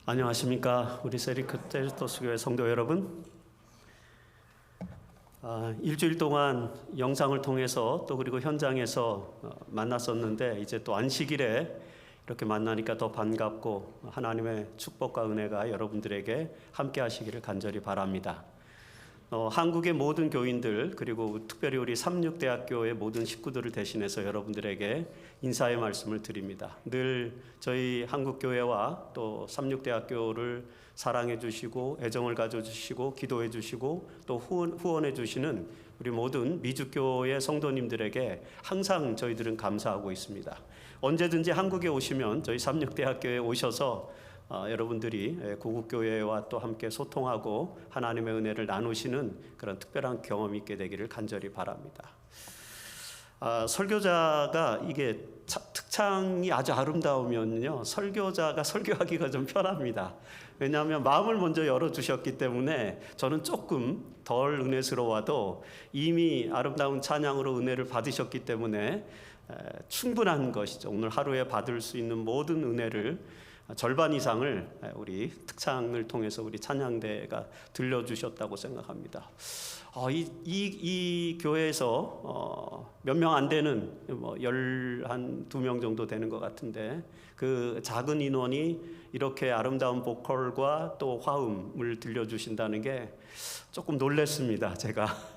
안녕하십니까. 우리 세리크테스토스 교회 성도 여러분. 일주일 동안 영상을 통해서 또 그리고 현장에서 만났었는데 이제 또 안식일에 이렇게 만나니까 더 반갑고 하나님의 축복과 은혜가 여러분들에게 함께 하시기를 간절히 바랍니다. 한국의 모든 교인들 그리고 특별히 우리 삼육대학교의 모든 식구들을 대신해서 여러분들에게 인사의 말씀을 드립니다. 늘 저희 한국교회와 또 삼육대학교를 사랑해 주시고 애정을 가져주시고 기도해 주시고 또 후원해 주시는 우리 모든 미주교의 성도님들에게 항상 저희들은 감사하고 있습니다. 언제든지 한국에 오시면 저희 삼육대학교에 오셔서 여러분들이 고국교회와 또 함께 소통하고 하나님의 은혜를 나누시는 그런 특별한 경험이 있게 되기를 간절히 바랍니다. 설교자가 이게 특창이 아주 아름다우면요 설교자가 설교하기가 좀 편합니다. 왜냐하면 마음을 먼저 열어주셨기 때문에 저는 조금 덜 은혜스러워도 이미 아름다운 찬양으로 은혜를 받으셨기 때문에 충분한 것이죠. 오늘 하루에 받을 수 있는 모든 은혜를 절반 이상을 우리 특창을 통해서 우리 찬양대가 들려주셨다고 생각합니다. 이 교회에서 몇 명 안 되는 12명 정도 되는 것 같은데 그 작은 인원이 이렇게 아름다운 보컬과 또 화음을 들려주신다는 게 조금 놀랐습니다. 제가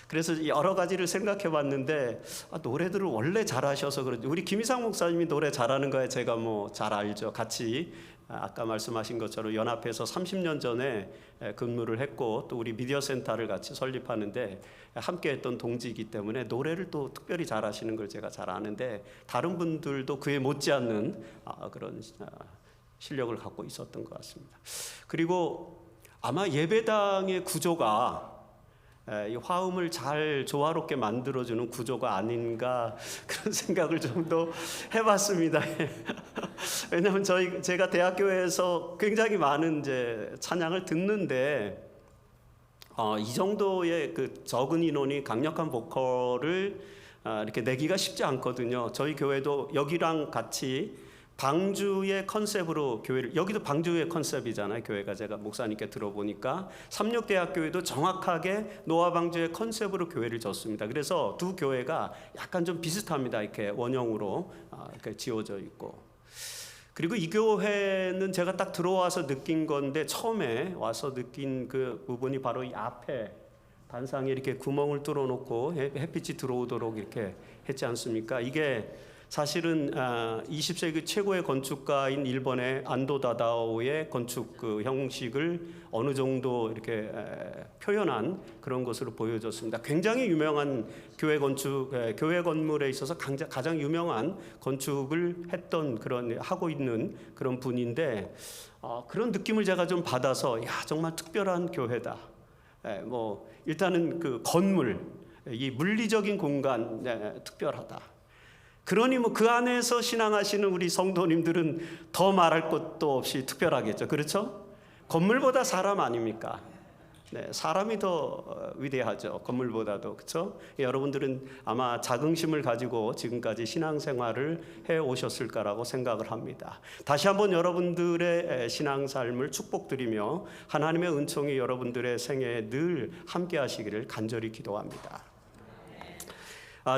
그래서 여러 가지를 생각해 봤는데 노래들을 원래 잘하셔서 그런지 우리 김희상 목사님이 노래 잘하는 거에 제가 잘 알죠. 같이 아까 말씀하신 것처럼 연합해서 30년 전에 근무를 했고 또 우리 미디어 센터를 같이 설립하는데 함께 했던 동지이기 때문에 노래를 또 특별히 잘하시는 걸 제가 잘 아는데 다른 분들도 그에 못지않는 그런 실력을 갖고 있었던 것 같습니다. 그리고 아마 예배당의 구조가 이 화음을 잘 조화롭게 만들어주는 구조가 아닌가 그런 생각을 좀 더 해봤습니다. 왜냐하면 제가 대학교에서 굉장히 많은 이제 찬양을 듣는데 이 정도의 그 적은 인원이 강력한 보컬을 이렇게 내기가 쉽지 않거든요. 저희 교회도 여기랑 같이 방주의 컨셉으로 교회를, 여기도 방주의 컨셉이잖아요. 교회가 제가 목사님께 들어보니까 삼육대학교에도 정확하게 노아방주의 컨셉으로 교회를 졌습니다. 그래서 두 교회가 약간 좀 비슷합니다. 이렇게 원형으로 이렇게 지어져 있고. 그리고 이 교회는 제가 딱 들어와서 느낀 건데 처음에 와서 느낀 그 부분이 바로 이 앞에 단상에 이렇게 구멍을 뚫어놓고 햇빛이 들어오도록 이렇게 했지 않습니까? 이게 사실은 20세기 최고의 건축가인 일본의 안도 다다오의 건축 그 형식을 어느 정도 이렇게 표현한 그런 것으로 보여졌습니다. 굉장히 유명한 교회 건물에 있어서 가장 유명한 건축을 하고 있는 그런 분인데 그런 느낌을 제가 좀 받아서 정말 특별한 교회다. 일단은 그 건물, 이 물리적인 공간 특별하다. 그러니 그 안에서 신앙하시는 우리 성도님들은 더 말할 것도 없이 특별하겠죠. 그렇죠? 건물보다 사람 아닙니까? 네, 사람이 더 위대하죠. 건물보다도. 그렇죠? 여러분들은 아마 자긍심을 가지고 지금까지 신앙생활을 해오셨을까라고 생각을 합니다. 다시 한번 여러분들의 신앙삶을 축복드리며 하나님의 은총이 여러분들의 생애에 늘 함께 하시기를 간절히 기도합니다.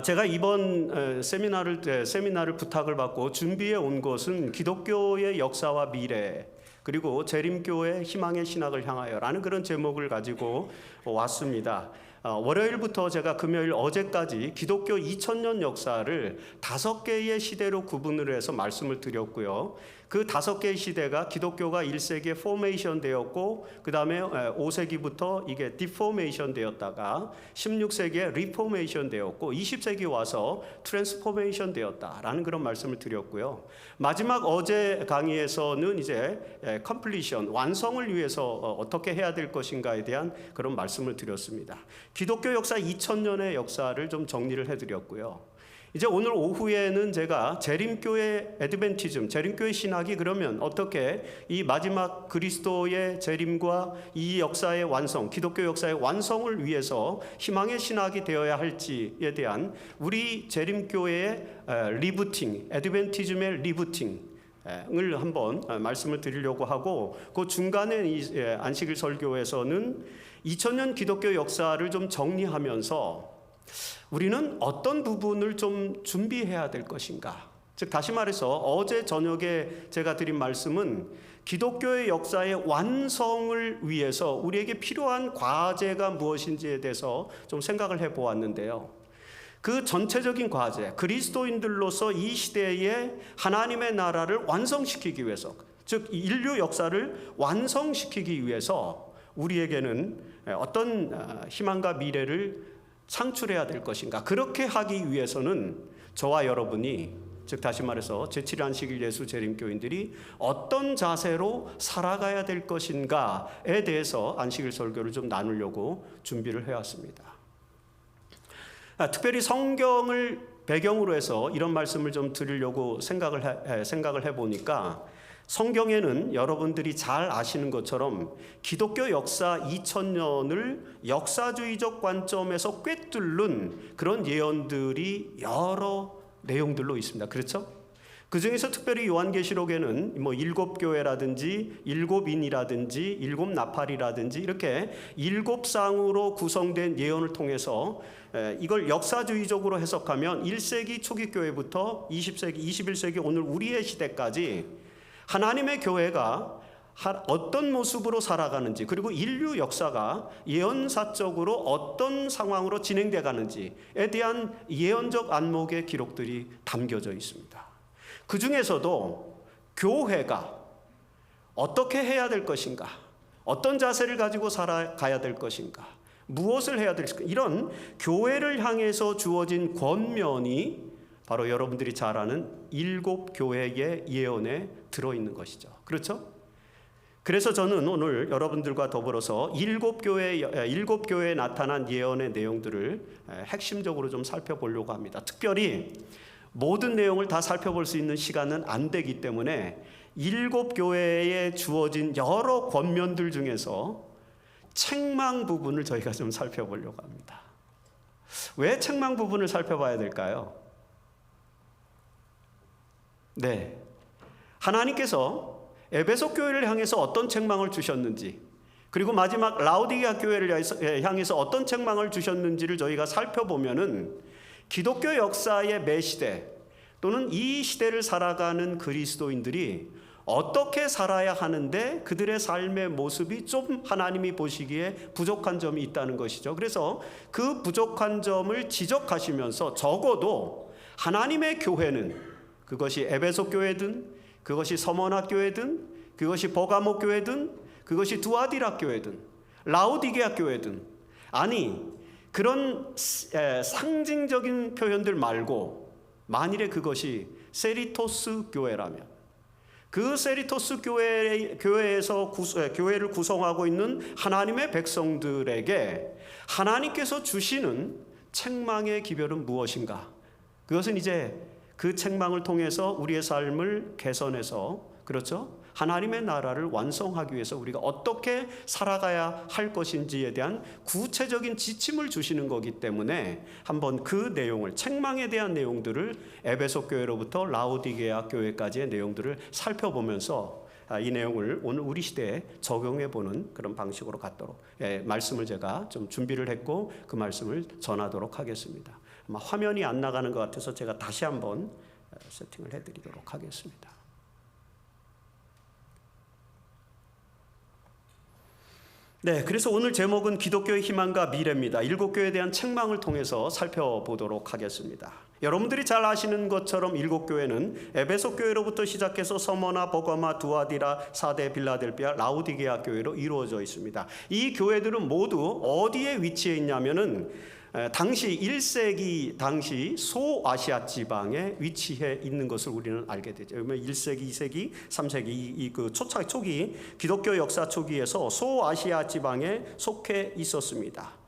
제가 이번 세미나를 부탁을 받고 준비해 온 것은 기독교의 역사와 미래 그리고 재림교회 희망의 신학을 향하여라는 그런 제목을 가지고 왔습니다. 월요일부터 제가 금요일 어제까지 기독교 2000년 역사를 5개의 시대로 구분을 해서 말씀을 드렸고요. 그 5개의 시대가 기독교가 1세기에 포메이션 되었고 그 다음에 5세기부터 이게 디포메이션 되었다가 16세기에 리포메이션 되었고 20세기 와서 트랜스포메이션 되었다라는 그런 말씀을 드렸고요. 마지막 어제 강의에서는 이제 컴플리션, 완성을 위해서 어떻게 해야 될 것인가에 대한 그런 말씀을 드렸습니다. 기독교 역사 2000년의 역사를 좀 정리를 해드렸고요. 이제 오늘 오후에는 제가 재림교회 애드벤티즘, 재림교회 신학이 그러면 어떻게 이 마지막 그리스도의 재림과 이 역사의 완성, 기독교 역사의 완성을 위해서 희망의 신학이 되어야 할지에 대한 우리 재림교회의 리부팅, 애드벤티즘의 리부팅, 을 한번 말씀을 드리려고 하고, 그 중간에 이 안식일 설교에서는 2000년 기독교 역사를 좀 정리하면서 우리는 어떤 부분을 좀 준비해야 될 것인가. 즉 다시 말해서 어제 저녁에 제가 드린 말씀은 기독교의 역사의 완성을 위해서 우리에게 필요한 과제가 무엇인지에 대해서 좀 생각을 해보았는데요. 그 전체적인 과제, 그리스도인들로서 이 시대에 하나님의 나라를 완성시키기 위해서, 즉 인류 역사를 완성시키기 위해서 우리에게는 어떤 희망과 미래를 창출해야 될 것인가. 그렇게 하기 위해서는 저와 여러분이, 즉 다시 말해서 제7안식일 예수 재림교인들이 어떤 자세로 살아가야 될 것인가에 대해서 안식일 설교를 좀 나누려고 준비를 해왔습니다. 특별히 성경을 배경으로 해서 이런 말씀을 좀 드리려고 생각을 해보니까, 성경에는 여러분들이 잘 아시는 것처럼 기독교 역사 2000년을 역사주의적 관점에서 꿰뚫는 그런 예언들이 여러 내용들로 있습니다. 그렇죠? 그 중에서 특별히 요한계시록에는 뭐 7교회라든지 7인이라든지 7나팔이라든지 이렇게 7쌍으로 구성된 예언을 통해서 이걸 역사주의적으로 해석하면 1세기 초기 교회부터 20세기, 21세기 오늘 우리의 시대까지 하나님의 교회가 어떤 모습으로 살아가는지, 그리고 인류 역사가 예언사적으로 어떤 상황으로 진행돼 가는지에 대한 예언적 안목의 기록들이 담겨져 있습니다. 그 중에서도 교회가 어떻게 해야 될 것인가, 어떤 자세를 가지고 살아가야 될 것인가, 무엇을 해야 될 것인가, 이런 교회를 향해서 주어진 권면이 바로 여러분들이 잘 아는 7교회의 예언에 들어있는 것이죠. 그렇죠? 그래서 저는 오늘 여러분들과 더불어서 7교회에 나타난 예언의 내용들을 핵심적으로 좀 살펴보려고 합니다. 특별히 모든 내용을 다 살펴볼 수 있는 시간은 안 되기 때문에 7교회에 주어진 여러 권면들 중에서 책망 부분을 저희가 좀 살펴보려고 합니다. 왜 책망 부분을 살펴봐야 될까요? 네, 하나님께서 에베소 교회를 향해서 어떤 책망을 주셨는지, 그리고 마지막 라오디게아 교회를 향해서 어떤 책망을 주셨는지를 저희가 살펴보면은 기독교 역사의 매 시대 또는 이 시대를 살아가는 그리스도인들이 어떻게 살아야 하는데 그들의 삶의 모습이 좀 하나님이 보시기에 부족한 점이 있다는 것이죠. 그래서 그 부족한 점을 지적하시면서 적어도 하나님의 교회는, 그것이 에베소 교회든 그것이 서머나 교회든 그것이 버가모 교회든 그것이 두아디라 교회든 라오디게아 교회든, 아니 그런 상징적인 표현들 말고 만일에 그것이 세리토스 교회라면 그 세리토스 교회에서 교회를 구성하고 있는 하나님의 백성들에게 하나님께서 주시는 책망의 기별은 무엇인가? 그것은 이제 그 책망을 통해서 우리의 삶을 개선해서, 그렇죠? 하나님의 나라를 완성하기 위해서 우리가 어떻게 살아가야 할 것인지에 대한 구체적인 지침을 주시는 거기 때문에 한번 그 내용을, 책망에 대한 내용들을 에베소 교회로부터 라오디게아 교회까지의 내용들을 살펴보면서 이 내용을 오늘 우리 시대에 적용해 보는 그런 방식으로 갖도록 말씀을 제가 좀 준비를 했고 그 말씀을 전하도록 하겠습니다. 아마 화면이 안 나가는 것 같아서 제가 다시 한번 세팅을 해드리도록 하겠습니다. 네, 그래서 오늘 제목은 기독교의 희망과 미래입니다. 7교회에 대한 책망을 통해서 살펴보도록 하겠습니다. 여러분들이 잘 아시는 것처럼 7교회는 에베소 교회로부터 시작해서 서머나, 버가마, 두아디라, 사데, 빌라델비아, 라오디게아 교회로 이루어져 있습니다. 이 교회들은 모두 어디에 위치해 있냐면은 당시 1세기 당시 소아시아 지방에 위치해 있는 것을 우리는 알게 되죠. 그러면 1세기, 2세기, 3세기 이 그 초기 기독교 역사 초기에서 소아시아 지방에 속해 있었습니다.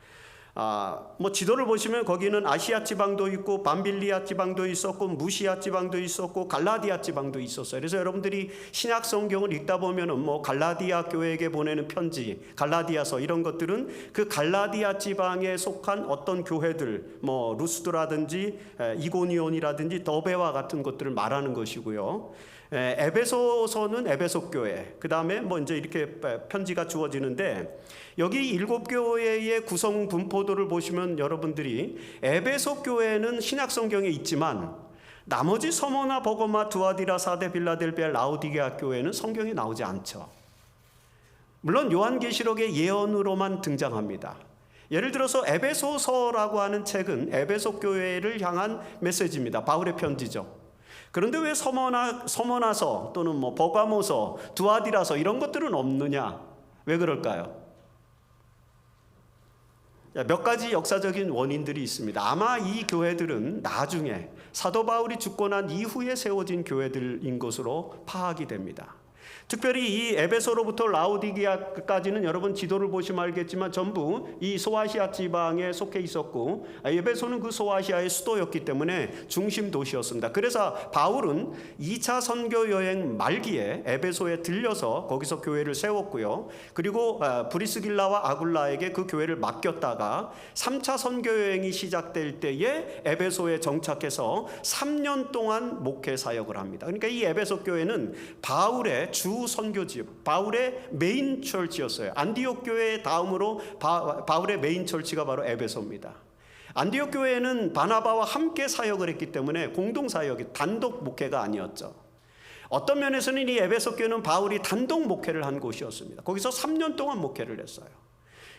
뭐 지도를 보시면 거기는 아시아 지방도 있고 밤빌리아 지방도 있었고 무시아 지방도 있었고 갈라디아 지방도 있었어요. 그래서 여러분들이 신약 성경을 읽다 보면은 뭐 갈라디아 교회에게 보내는 편지, 갈라디아서 이런 것들은 그 갈라디아 지방에 속한 어떤 교회들, 뭐 루스드라든지 이고니온이라든지 더베와 같은 것들을 말하는 것이고요. 에베소서는 에베소 교회, 그 다음에 뭐 이제 이렇게 편지가 주어지는데, 여기 7교회의 구성 분포도를 보시면 여러분들이 에베소 교회는 신약 성경에 있지만 나머지 서머나, 버거마, 두아디라, 사데, 빌라델비아, 라오디게아 교회는 성경에 나오지 않죠. 물론 요한계시록의 예언으로만 등장합니다. 예를 들어서 에베소서라고 하는 책은 에베소 교회를 향한 메시지입니다. 바울의 편지죠. 그런데 왜 서머나서 또는 뭐 버가모서, 두아디라서 이런 것들은 없느냐? 왜 그럴까요? 몇 가지 역사적인 원인들이 있습니다. 아마 이 교회들은 나중에 사도 바울이 죽고 난 이후에 세워진 교회들인 것으로 파악이 됩니다. 특별히 이 에베소로부터 라오디게아까지는 여러분 지도를 보시면 알겠지만 전부 이 소아시아 지방에 속해 있었고, 에베소는 그 소아시아의 수도였기 때문에 중심 도시였습니다. 그래서 바울은 2차 선교 여행 말기에 에베소에 들려서 거기서 교회를 세웠고요. 그리고 브리스길라와 아굴라에게 그 교회를 맡겼다가 3차 선교 여행이 시작될 때에 에베소에 정착해서 3년 동안 목회 사역을 합니다. 그러니까 이 에베소 교회는 바울의 주 선교지, 바울의 메인 철치였어요. 안디옥 교회 다음으로 바울의 메인 철치가 바로 에베소입니다. 안디옥 교회는 바나바와 함께 사역을 했기 때문에 공동 사역이 단독 목회가 아니었죠. 어떤 면에서는 이 에베소 교회는 바울이 단독 목회를 한 곳이었습니다. 거기서 3년 동안 목회를 했어요.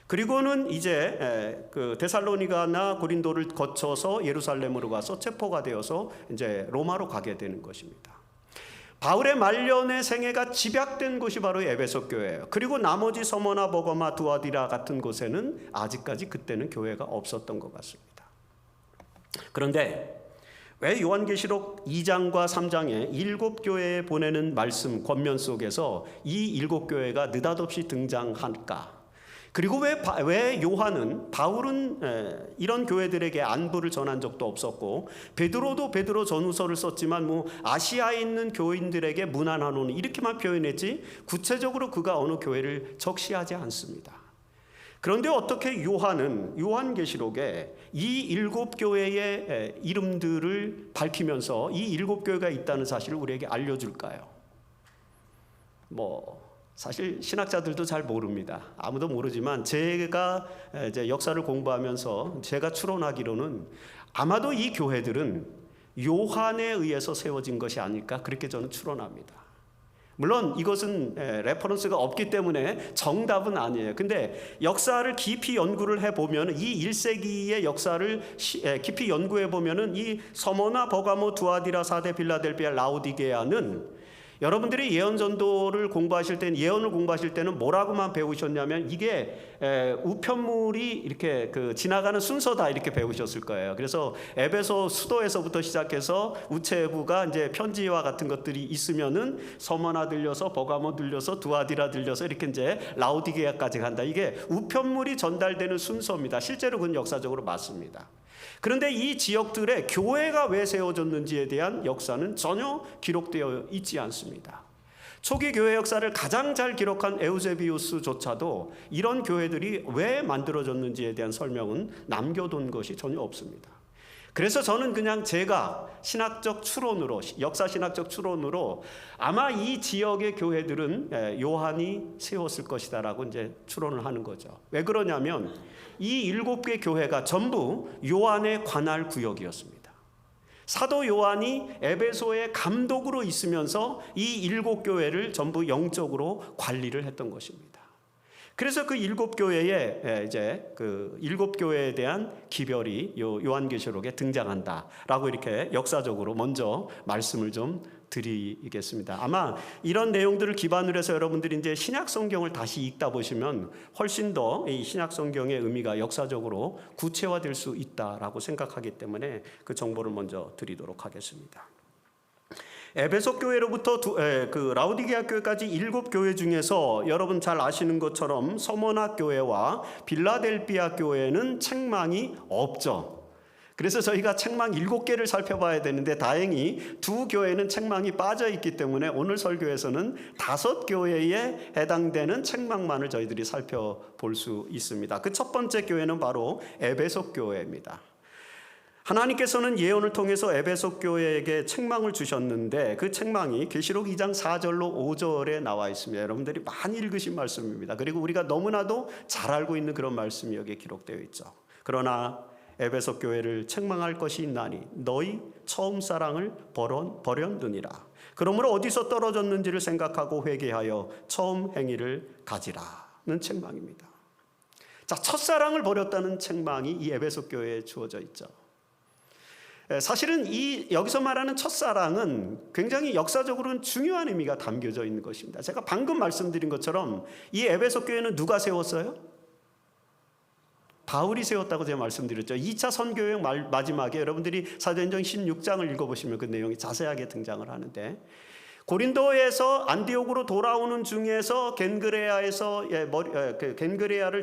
그리고는 이제 그 데살로니가나 고린도를 거쳐서 예루살렘으로 가서 체포가 되어서 이제 로마로 가게 되는 것입니다. 바울의 말년의 생애가 집약된 곳이 바로 에베소 교회예요. 그리고 나머지 서머나, 버거마, 두아디라 같은 곳에는 아직까지 그때는 교회가 없었던 것 같습니다. 그런데 왜 요한계시록 2장과 3장에 7교회에 보내는 말씀 권면 속에서 이 7교회가 느닷없이 등장할까? 그리고 왜 요한은, 바울은 이런 교회들에게 안부를 전한 적도 없었고, 베드로도 베드로 전후서를 썼지만 뭐 아시아에 있는 교인들에게 문안하노니 이렇게만 표현했지 구체적으로 그가 어느 교회를 적시하지 않습니다. 그런데 어떻게 요한은 요한계시록에 이 7교회의 이름들을 밝히면서 이 7교회가 있다는 사실을 우리에게 알려줄까요? 사실 신학자들도 잘 모릅니다. 아무도 모르지만 제가 이제 역사를 공부하면서 제가 추론하기로는 아마도 이 교회들은 요한에 의해서 세워진 것이 아닐까, 그렇게 저는 추론합니다. 물론 이것은 레퍼런스가 없기 때문에 정답은 아니에요. 근데 역사를 깊이 연구를 해보면, 이 1세기의 역사를 깊이 연구해보면 이 서머나, 버가모, 두아디라, 사데, 빌라델비아, 라오디게아는 여러분들이 예언 전도를 공부하실 때는, 예언을 공부하실 때는 뭐라고만 배우셨냐면 이게 우편물이 이렇게 지나가는 순서다 이렇게 배우셨을 거예요. 그래서 에베소 수도에서부터 시작해서 우체부가 이제 편지와 같은 것들이 있으면은 서머나 들려서 버가모 들려서 두아디라 들려서 이렇게 이제 라오디게아까지 간다. 이게 우편물이 전달되는 순서입니다. 실제로 그건 역사적으로 맞습니다. 그런데 이 지역들에 교회가 왜 세워졌는지에 대한 역사는 전혀 기록되어 있지 않습니다. 초기 교회 역사를 가장 잘 기록한 에우세비우스조차도 이런 교회들이 왜 만들어졌는지에 대한 설명은 남겨둔 것이 전혀 없습니다. 그래서 저는 그냥 제가 신학적 추론으로, 역사 신학적 추론으로 아마 이 지역의 교회들은 요한이 세웠을 것이다라고 이제 추론을 하는 거죠. 왜 그러냐면 이 7개 교회가 전부 요한의 관할 구역이었습니다. 사도 요한이 에베소의 감독으로 있으면서 이 7교회를 전부 영적으로 관리를 했던 것입니다. 그래서 그 7교회에 이제 그 7교회에 대한 기별이 요한계시록에 등장한다라고 이렇게 역사적으로 먼저 말씀을 좀 드리겠습니다. 아마 이런 내용들을 기반으로 해서 여러분들이 이제 신약 성경을 다시 읽다 보시면 훨씬 더 이 신약 성경의 의미가 역사적으로 구체화될 수 있다라고 생각하기 때문에 그 정보를 먼저 드리도록 하겠습니다. 에베소 교회로부터 라오디게아 교회까지 7교회 중에서 여러분 잘 아시는 것처럼 서머나 교회와 빌라델비아 교회는 책망이 없죠. 그래서 저희가 책망 7개를 살펴봐야 되는데 다행히 2교회는 책망이 빠져 있기 때문에 오늘 설교에서는 5교회에 해당되는 책망만을 저희들이 살펴볼 수 있습니다. 그 첫 번째 교회는 바로 에베소 교회입니다. 하나님께서는 예언을 통해서 에베소 교회에게 책망을 주셨는데 그 책망이 계시록 2장 4절로 5절에 나와 있습니다. 여러분들이 많이 읽으신 말씀입니다. 그리고 우리가 너무나도 잘 알고 있는 그런 말씀이 여기에 기록되어 있죠. 그러나 에베소 교회를 책망할 것이 있나니 너희 처음 사랑을 버렸느니라. 그러므로 어디서 떨어졌는지를 생각하고 회개하여 처음 행위를 가지라는 책망입니다. 자, 첫사랑을 버렸다는 책망이 이 에베소 교회에 주어져 있죠. 사실은 여기서 말하는 첫사랑은 굉장히 역사적으로는 중요한 의미가 담겨져 있는 것입니다. 제가 방금 말씀드린 것처럼 이 에베소 교회는 누가 세웠어요? 바울이 세웠다고 제가 말씀드렸죠. 2차 선교여행 마지막에 여러분들이 사도행전 16장을 읽어보시면 그 내용이 자세하게 등장을 하는데, 고린도에서 안디옥으로 돌아오는 중에서 겐그레아를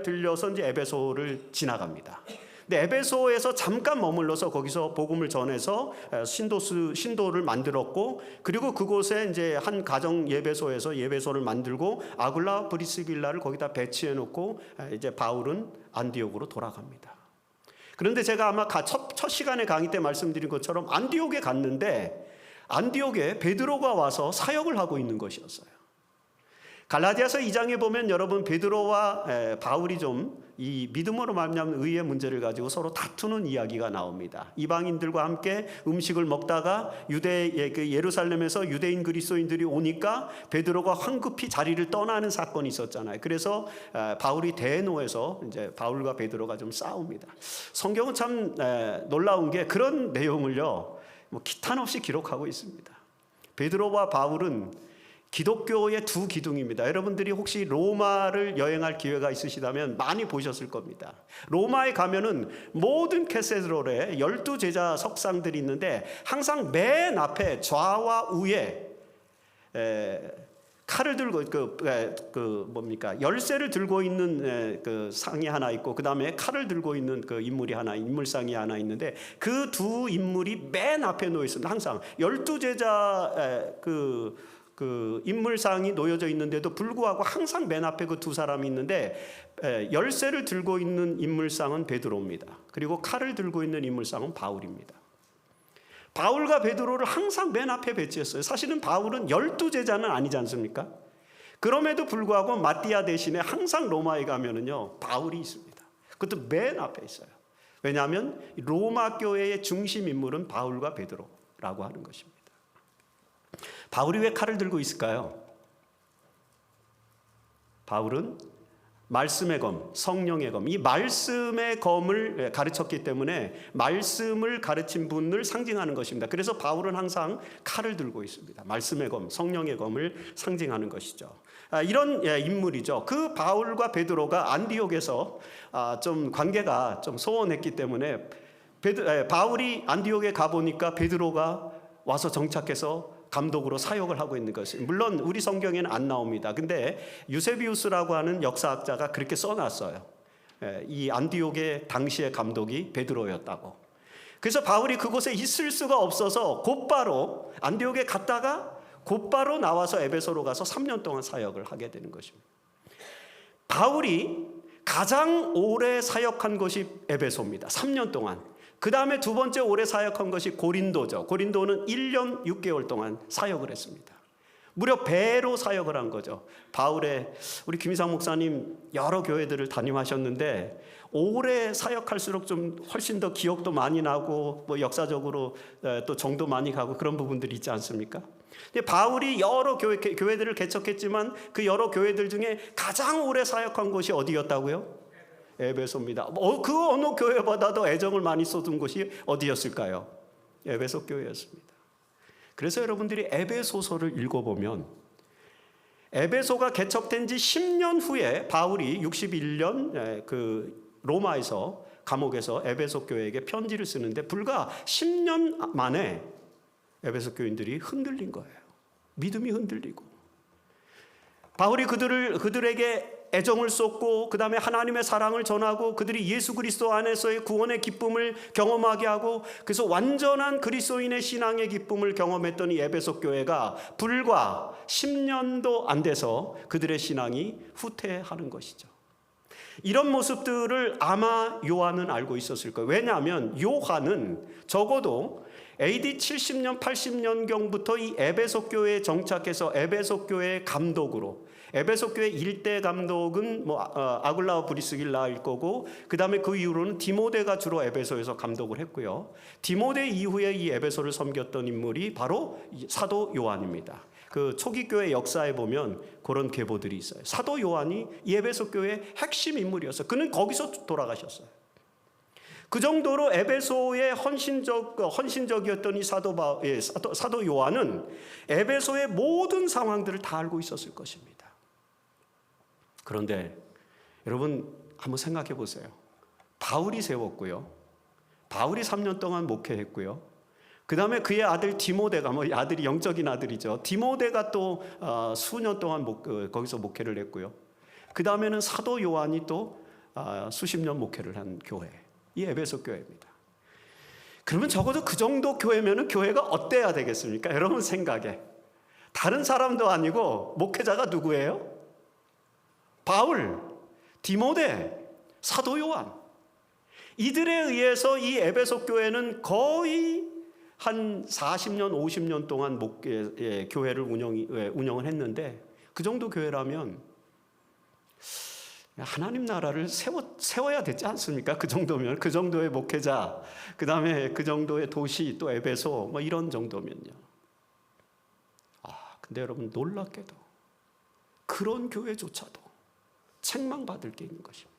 들려서 이제 에베소를 지나갑니다. 근데 에베소에서 잠깐 머물러서 거기서 복음을 전해서 신도를 만들었고, 그리고 그곳에 이제 한 가정 예배소에서 예배소를 만들고 아굴라 브리스길라를 거기다 배치해 놓고 이제 바울은 안디옥으로 돌아갑니다. 그런데 제가 아마 첫 시간에 강의 때 말씀드린 것처럼 안디옥에 갔는데 안디옥에 베드로가 와서 사역을 하고 있는 것이었어요. 갈라디아서 2장에 보면 여러분 베드로와 바울이 좀 이 믿음으로 말미암은 의의 문제를 가지고 서로 다투는 이야기가 나옵니다. 이방인들과 함께 음식을 먹다가 예루살렘에서 유대인 그리스도인들이 오니까 베드로가 황급히 자리를 떠나는 사건이 있었잖아요. 그래서 바울이 대노해서 이제 바울과 베드로가 좀 싸웁니다. 성경은 참 놀라운 게 그런 내용을요 기탄 없이 기록하고 있습니다. 베드로와 바울은 기독교의 두 기둥입니다. 여러분들이 혹시 로마를 여행할 기회가 있으시다면 많이 보셨을 겁니다. 로마에 가면은 모든 캐세드롤에 12제자 석상들이 있는데 항상 맨 앞에 좌와 우에 칼을 들고 열쇠를 들고 있는 그 상이 하나 있고, 그 다음에 칼을 들고 있는 그 인물상이 하나 있는데 그 두 인물이 맨 앞에 놓여 있습니다. 항상 12제자 그 인물상이 놓여져 있는데도 불구하고 항상 맨 앞에 그 두 사람이 있는데, 열쇠를 들고 있는 인물상은 베드로입니다. 그리고 칼을 들고 있는 인물상은 바울입니다. 바울과 베드로를 항상 맨 앞에 배치했어요. 사실은 바울은 12제자는 아니지 않습니까? 그럼에도 불구하고 마띠아 대신에 항상 로마에 가면은요 바울이 있습니다. 그것도 맨 앞에 있어요. 왜냐하면 로마 교회의 중심 인물은 바울과 베드로라고 하는 것입니다. 바울이 왜 칼을 들고 있을까요? 바울은 말씀의 검, 성령의 검, 이 말씀의 검을 가르쳤기 때문에 말씀을 가르친 분을 상징하는 것입니다. 그래서 바울은 항상 칼을 들고 있습니다. 말씀의 검, 성령의 검을 상징하는 것이죠. 이런 인물이죠. 그 바울과 베드로가 안디옥에서 좀 관계가 좀 소원했기 때문에 바울이 안디옥에 가보니까 베드로가 와서 정착해서 감독으로 사역을 하고 있는 것이, 물론 우리 성경에는 안 나옵니다. 근데 유세비우스라고 하는 역사학자가 그렇게 써놨어요. 이 안디옥의 당시의 감독이 베드로였다고. 그래서 바울이 그곳에 있을 수가 없어서 곧바로 안디옥에 갔다가 곧바로 나와서 에베소로 가서 3년 동안 사역을 하게 되는 것입니다. 바울이 가장 오래 사역한 곳이 에베소입니다. 3년 동안. 그 다음에 두 번째 오래 사역한 것이 고린도죠. 고린도는 1년 6개월 동안 사역을 했습니다. 무려 배로 사역을 한 거죠. 우리 김희상 목사님 여러 교회들을 담임하셨는데 오래 사역할수록 좀 훨씬 더 기억도 많이 나고 뭐 역사적으로 또 정도 많이 가고 그런 부분들이 있지 않습니까? 근데 바울이 여러 교회들을 개척했지만 그 여러 교회들 중에 가장 오래 사역한 곳이 어디였다고요? 에베소입니다. 그 어느 교회보다도 애정을 많이 쏟은 곳이 어디였을까요? 에베소 교회였습니다. 그래서 여러분들이 에베소서를 읽어보면 에베소가 개척된 지 10년 후에 바울이 61년 그 로마에서 감옥에서 에베소 교회에게 편지를 쓰는데 불과 10년 만에 에베소 교인들이 흔들린 거예요. 믿음이 흔들리고 바울이 그들에게 애정을 쏟고 그 다음에 하나님의 사랑을 전하고 그들이 예수 그리스도 안에서의 구원의 기쁨을 경험하게 하고, 그래서 완전한 그리스도인의 신앙의 기쁨을 경험했던 이 에베소 교회가 불과 10년도 안 돼서 그들의 신앙이 후퇴하는 것이죠. 이런 모습들을 아마 요한은 알고 있었을 거예요. 왜냐하면 요한은 적어도 AD 70년, 80년경부터 이 에베소 교회에 정착해서 에베소 교회의 감독으로, 에베소 교회 일대 감독은 아굴라와 브리스길라일 거고, 그 다음에 그 이후로는 디모데가 주로 에베소에서 감독을 했고요. 디모데 이후에 이 에베소를 섬겼던 인물이 바로 사도 요한입니다. 그 초기 교회 역사에 보면 그런 계보들이 있어요. 사도 요한이 이 에베소 교회의 핵심 인물이었어요. 그는 거기서 돌아가셨어요. 그 정도로 에베소의 헌신적이었던 이 사도 요한은 에베소의 모든 상황들을 다 알고 있었을 것입니다. 그런데 여러분 한번 생각해 보세요. 바울이 세웠고요. 바울이 3년 동안 목회했고요. 그 다음에 그의 아들 디모데가, 아들이 영적인 아들이죠. 디모데가 또 수년 동안 거기서 목회를 했고요. 그 다음에는 사도 요한이 또 수십 년 목회를 한 교회, 이 에베소 교회입니다. 그러면 적어도 그 정도 교회면은 교회가 어때야 되겠습니까? 여러분 생각에 다른 사람도 아니고 목회자가 누구예요? 바울, 디모데, 사도 요한. 이들에 의해서 이 에베소 교회는 거의 한 40년, 50년 동안 교회를 운영을 했는데, 그 정도 교회라면 하나님 나라를 세워야 되지 않습니까? 그 정도면, 그 정도의 목회자, 그 다음에 그 정도의 도시, 또 에베소, 이런 정도면요. 근데 여러분 놀랍게도 그런 교회조차도 책망받을 게 있는 것입니다.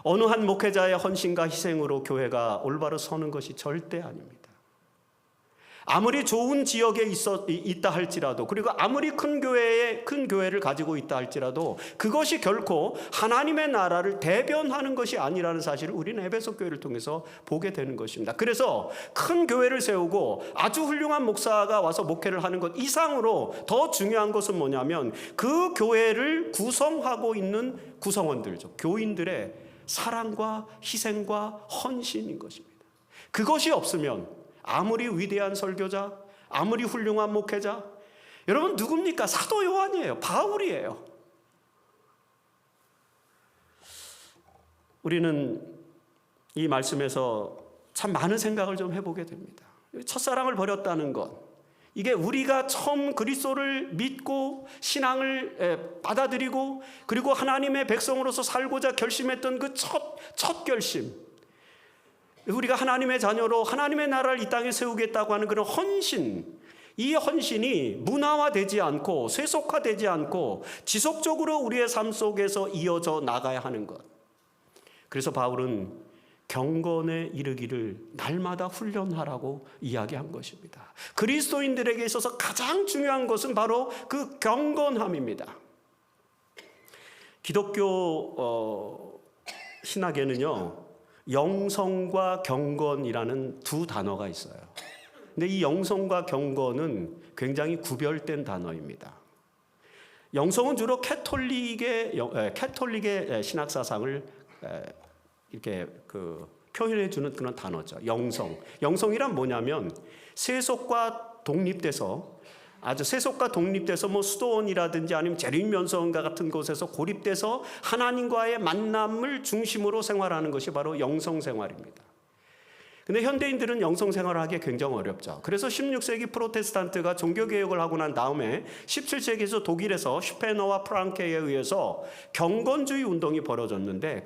어느 한 목회자의 헌신과 희생으로 교회가 올바로 서는 것이 절대 아닙니다. 아무리 좋은 지역에 있다 할지라도, 그리고 아무리 큰 교회를 가지고 있다 할지라도 그것이 결코 하나님의 나라를 대변하는 것이 아니라는 사실을 우리는 에베소 교회를 통해서 보게 되는 것입니다. 그래서 큰 교회를 세우고 아주 훌륭한 목사가 와서 목회를 하는 것 이상으로 더 중요한 것은 뭐냐면 그 교회를 구성하고 있는 구성원들죠. 교인들의 사랑과 희생과 헌신인 것입니다. 그것이 없으면 아무리 위대한 설교자, 아무리 훌륭한 목회자, 여러분 누굽니까? 사도 요한이에요. 바울이에요. 우리는 이 말씀에서 참 많은 생각을 좀 해보게 됩니다. 첫사랑을 버렸다는 것, 이게 우리가 처음 그리스도를 믿고 신앙을 받아들이고 그리고 하나님의 백성으로서 살고자 결심했던 그 첫 결심, 우리가 하나님의 자녀로 하나님의 나라를 이 땅에 세우겠다고 하는 그런 헌신, 이 헌신이 문화화되지 않고 세속화되지 않고 지속적으로 우리의 삶 속에서 이어져 나가야 하는 것. 그래서 바울은 경건에 이르기를 날마다 훈련하라고 이야기한 것입니다. 그리스도인들에게 있어서 가장 중요한 것은 바로 그 경건함입니다. 기독교 신학에는요, 영성과 경건이라는 두 단어가 있어요. 근데 이 영성과 경건은 굉장히 구별된 단어입니다. 영성은 주로 캐톨릭의 신학 사상을 이렇게 표현해 주는 그런 단어죠. 영성이란 뭐냐면 세속과 독립돼서 수도원이라든지 아니면 재림면서원과 같은 곳에서 고립돼서 하나님과의 만남을 중심으로 생활하는 것이 바로 영성 생활입니다. 근데 현대인들은 영성 생활을 하기 굉장히 어렵죠. 그래서 16세기 프로테스탄트가 종교개혁을 하고 난 다음에 17세기에서 독일에서 슈페너와 프랑케에 의해서 경건주의 운동이 벌어졌는데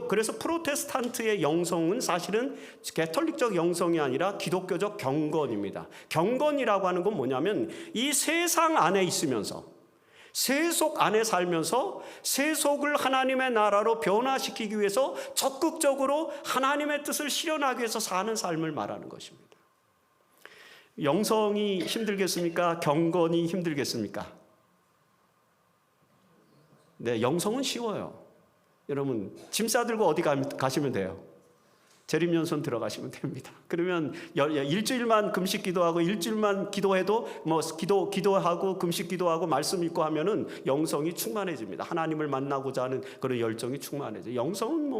그래서 프로테스탄트의 영성은 사실은 개톨릭적 영성이 아니라 기독교적 경건입니다. 경건이라고 하는 건 뭐냐면 이 세상 안에 있으면서 세속 안에 살면서 세속을 하나님의 나라로 변화시키기 위해서 적극적으로 하나님의 뜻을 실현하기 위해서 사는 삶을 말하는 것입니다. 영성이 힘들겠습니까? 경건이 힘들겠습니까? 네, 영성은 쉬워요. 여러분 짐 싸들고 어디 가시면 돼요? 재림연손 들어가시면 됩니다. 그러면 일주일만 금식 기도하고 일주일만 기도해도 기도하고 금식 기도하고 말씀 읽고 하면은 영성이 충만해집니다. 하나님을 만나고자 하는 그런 열정이 충만해져. 영성은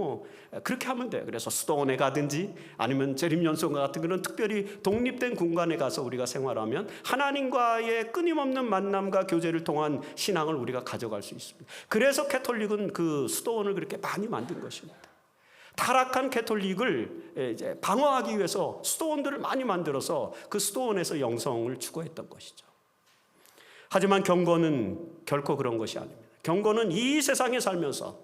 그렇게 하면 돼요. 그래서 수도원에 가든지 아니면 재림연손 같은 그런 특별히 독립된 공간에 가서 우리가 생활하면 하나님과의 끊임없는 만남과 교제를 통한 신앙을 우리가 가져갈 수 있습니다. 그래서 캐톨릭은 그 수도원을 그렇게 많이 만든 것입니다. 타락한 캐톨릭을 이제 방어하기 위해서 수도원들을 많이 만들어서 그 수도원에서 영성을 추구했던 것이죠. 하지만 경건은 결코 그런 것이 아닙니다. 경건은 이 세상에 살면서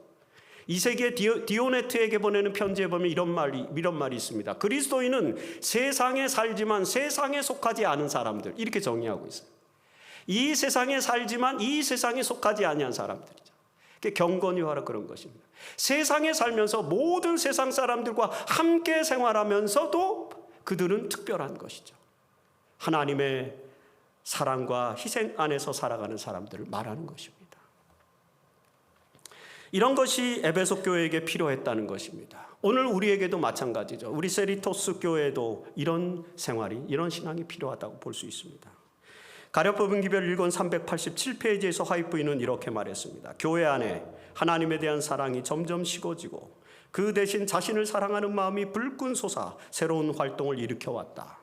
이 세계 디오네트에게 보내는 편지에 보면 이런 말이 있습니다. 그리스도인은 세상에 살지만 세상에 속하지 않은 사람들, 이렇게 정의하고 있어요. 이 세상에 살지만 이 세상에 속하지 아니한 사람들이죠. 경건이 바로 그런 것입니다. 세상에 살면서 모든 세상 사람들과 함께 생활하면서도 그들은 특별한 것이죠. 하나님의 사랑과 희생 안에서 살아가는 사람들을 말하는 것입니다. 이런 것이 에베소 교회에게 필요했다는 것입니다. 오늘 우리에게도 마찬가지죠. 우리 세리토스 교회에도 이런 생활이, 이런 신앙이 필요하다고 볼 수 있습니다. 가룟 기별 1권 387페이지에서 화이트 부인은 이렇게 말했습니다. 교회 안에 하나님에 대한 사랑이 점점 식어지고 그 대신 자신을 사랑하는 마음이 불끈 솟아 새로운 활동을 일으켜왔다.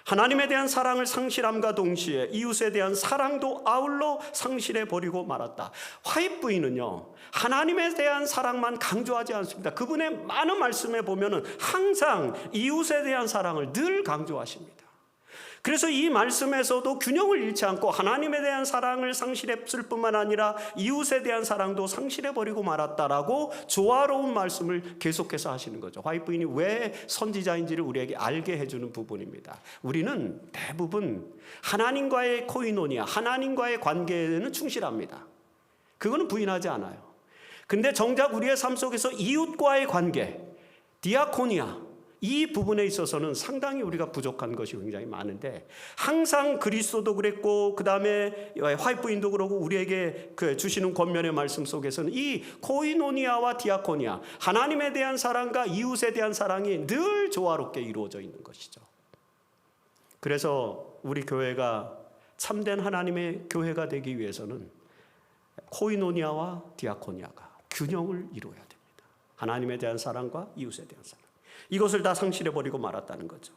하나님에 대한 사랑을 상실함과 동시에 이웃에 대한 사랑도 아울러 상실해버리고 말았다. 화이트 부인은요, 하나님에 대한 사랑만 강조하지 않습니다. 그분의 많은 말씀에 보면은 항상 이웃에 대한 사랑을 늘 강조하십니다. 그래서 이 말씀에서도 균형을 잃지 않고 하나님에 대한 사랑을 상실했을 뿐만 아니라 이웃에 대한 사랑도 상실해버리고 말았다라고 조화로운 말씀을 계속해서 하시는 거죠. 화이트 부인이 왜 선지자인지를 우리에게 알게 해주는 부분입니다. 우리는 대부분 하나님과의 코이노니아, 하나님과의 관계에는 충실합니다. 그거는 부인하지 않아요. 근데 정작 우리의 삶 속에서 이웃과의 관계, 디아코니아, 이 부분에 있어서는 상당히 우리가 부족한 것이 굉장히 많은데, 항상 그리스도도 그랬고 그 다음에 화이트 부인도 그러고 우리에게 주시는 권면의 말씀 속에서는 이 코이노니아와 디아코니아, 하나님에 대한 사랑과 이웃에 대한 사랑이 늘 조화롭게 이루어져 있는 것이죠. 그래서 우리 교회가 참된 하나님의 교회가 되기 위해서는 코이노니아와 디아코니아가 균형을 이루어야 됩니다. 하나님에 대한 사랑과 이웃에 대한 사랑, 이것을 다 상실해버리고 말았다는 거죠.